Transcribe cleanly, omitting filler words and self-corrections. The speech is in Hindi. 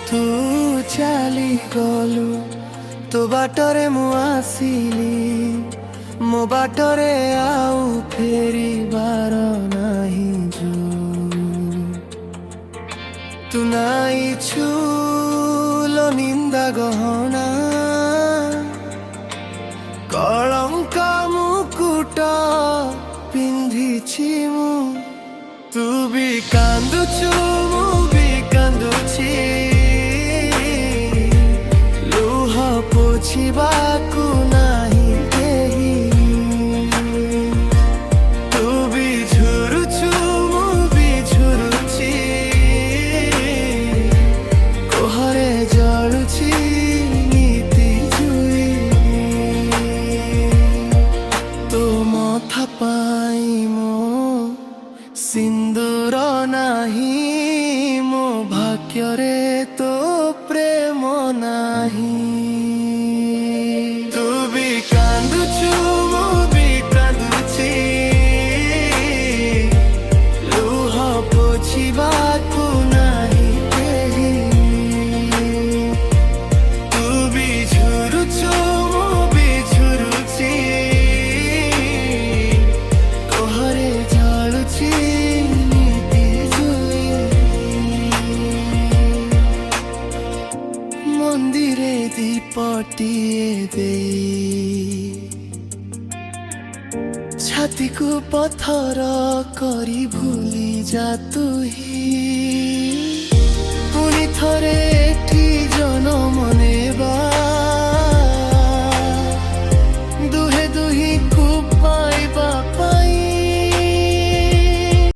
तू चली गलु तो बाटरे मु आसिली मो बाटरे आउ फेरी बार नाही जो तू नाई छूलो निंदा गहना कलंक मुकुट पिंधिछि मु तू भी कांदुछु मु भी कांदुछि लुह पोछिबाकु नाही केही तू भी झुरुछु मु भी झुरुछि कोहरे जळुछि नीति जुई तो मथा पाई मो सिंदूर नाही मो भाग्य रे तो प्रेम नाही तू भी कांदुछु मु भी कांदुछि लुह पोछिबाकु नाही केही तू भी झुरुछु मु भी झुरुछि कोहरे जळुछि मंदिरे दीपटिए दे छाती को पत्थर करी भूली जा तू ही पुणी थरे